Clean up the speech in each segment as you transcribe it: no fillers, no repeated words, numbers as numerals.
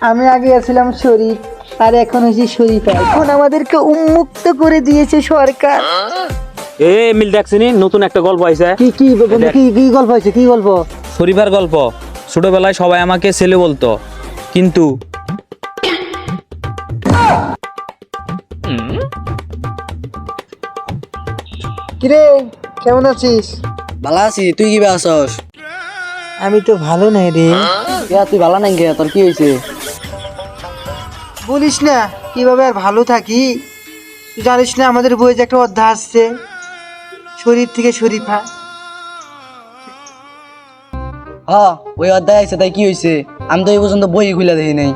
আমি আগে আছিলাম শরীফ আর এখন হয়েছি শরীফা। এখন আমাদেরকে উন্মুক্ত করে দিয়েছে সরকার। এ মিল দেখছিনি নতুন একটা গল্প আইছে। কি কি কি কি গল্প হয়েছে? কি গল্প? শরীফার গল্প। ছোটবেলায় সবাই আমাকে ছেলে বলতো, কিন্তু কিরে কেমন আছিস? ভালো আছি, তুই কি আছস? আমি তো ভালো নাই রে। তুই ভালো নাই কে? তোর কি হয়েছে? বলিস না, কিভাবে আর ভালো থাকি? তুই জানিস না আমাদের বইয়ে যে একটা অধ্যায় আসছে, শরীফ থেকে শরীফা। হ্যাঁ, ওই অধ্যায় আছে, তাই কি হয়েছে? আমি তো এই পর্যন্ত বই খুলে দেখি নাই।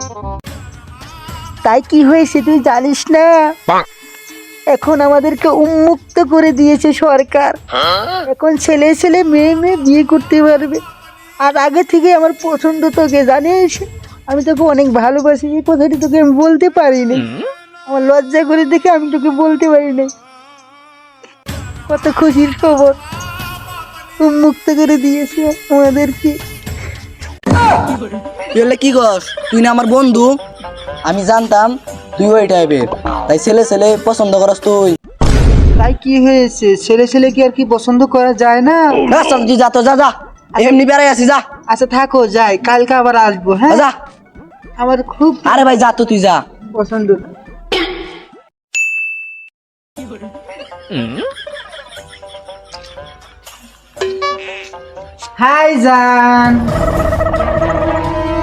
তাই কি হয়েছে তুই জানিস না? এখন আমাদেরকে উন্মুক্ত করে দিয়েছে সরকার। এখন ছেলে ছেলে মেয়ে মেয়ে বিয়ে করতে পারবে। আর আগে থেকে আমার পছন্দ তোকে, জানিস আমি তোকে অনেক ভালোবাসি। এই কথাটি তোকে আমি বলতে পারিনি, আমার লজ্জা করে দেখে আমি তোকে বলতে পারিনি। কত খুশির খবর, উন্মুক্ত করে দিয়েছে আমাদেরকে। তুই হলে কি কস? তুই না আমার বন্ধু, আমি জানতাম তুই ওই টাইপের, তাই ছেলে ছেলে পছন্দ করস তুই। তাই কি হয়েছে? ছেলে ছেলে কি আর কি পছন্দ করা যায় না? চল তুই যা, তো যা যা, এমনি বেড়াই আছি, যা। আচ্ছা থাকো, যাই, কালকে আবার আসবো। হ্যাঁ যা। আমার খুব আরে ভাই যা তো, তুই যা। পছন্দ। হাই জান।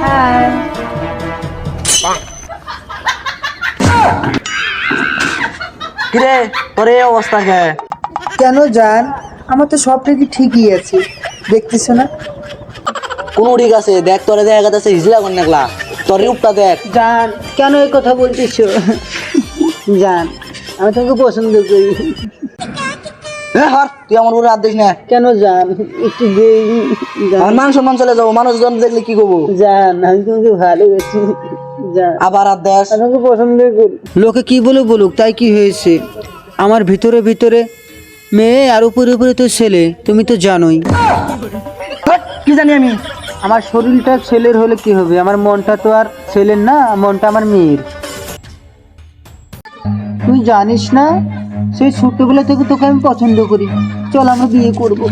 হাই। কিরে তোর এই অবস্থা কে? কেন জান? আমার তো সবটা কি ঠিকই আছে, দেখতেছ না? কোন ঠিক আছে? দেখ তোরে দেখা যাচ্ছে হিজলা কোন নেকলা, তোর রূপটা দেখ। জান কেন এই কথা বলতেছ? জান আমি তোমাকে পছন্দ করি। হর, তুই আমার উপরে হাত দিস না। কেন জান? একটু দেই জান। আমার মান সম্মান চলে যাবো, মানুষজন দেখলে কি করবো? জান আমি তোমাকে ভালোবাসি। জান আবার হাত দেস। আমাকে পছন্দ করি। লোকে কি বলে বলুক, তাই কি হয়েছে? আমার ভিতরে ভিতরে মেয়ে আর উপরে উপরে তো ছেলে, তুমি তো জানোই। হট, কি জানি আমি? আমার শরীরটা ছেলের হলে কি হবে, আমার মনটা তো আর ছেলের না, মনটা আমার মেয়ের। তুই জানিস না, সেই ছোট্টবেলা থেকে তোকে আমি পছন্দ করি। চল আমরা বিয়ে করবো।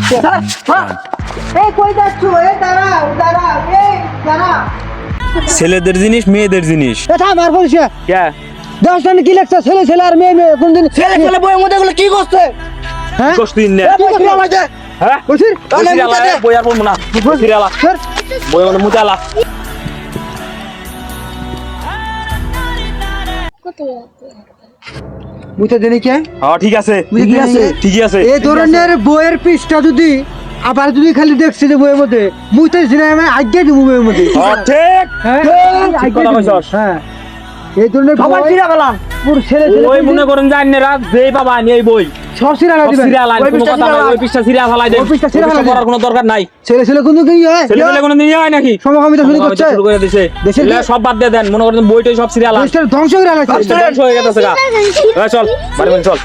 এই কই যাচ্ছ? এই দাঁড়াও দাঁড়াও, এই দাঁড়া। ছেলেদের জিনিস মেয়েদের জিনিস। এটা আমার পরিচয়। কে? 10 টা কি লেখছে? ছেলে ছেলে আর মেয়ে মেয়ে, কোনদিন ছেলে ছেলে বইয়ের মধ্যে এগুলো কি করছে? হ্যাঁ কষ্টিন না। এ বই খুলে আমাকে। হ্যাঁ? বসির তাহলে বসির মুতে আলা, দে। বই আর পড়বো না। বসির আলা, স্যার বই মানে মুতে আলা। বুঝতে দেনি কে? হ্যাঁ ঠিক আছে, ঠিকই আছে। ঠিকই আছে। এই ধরনের বইয়ের পৃষ্ঠা যদি আবার যদি খালি দেখছি যে বইয়ের মধ্যে, বুঝতে সিনেমা আজ্ঞা দিব বইয়ের মধ্যে। হ্যাঁ, ঠিক। হ্যাঁ ঠিক আজ্ঞা কথা দিব। কইছস। হ্যাঁ এই ধরনের সবাই বই ফিরে পেলাম। পুরো ছেলে ছেলে ওই মনে করেন যে আন্যরা যেই বাবা আনি এই বই সব সিরালা সব দিবেন। সিরিয়াল আইন, ওই কোনো পৃষ্ঠা কথা নাই, সিরিয়াল ওই পৃষ্ঠা সিরিয়াল ফালাই দেন। ওই পৃষ্ঠা সিরিয়াল ওই পৃষ্ঠা ফালাই পড়ার কোনো দরকার নাই। ছেলে ছেলে কোন কি হয়? ছেলে পেলে কোনো নিয়ে হয় নাকি? সমকামিতা শুরু সমকামিতা করছে। শুরু করে দিছে। দেশের এগুলা সব বাদ দিয়ে দেন, মনে করেন বইটাই সব সিরিয়াল আন। দেশটা ধ্বংস করে রাখছে। ধ্বংস হয়ে গেছে গা। চল বাড়ি চল।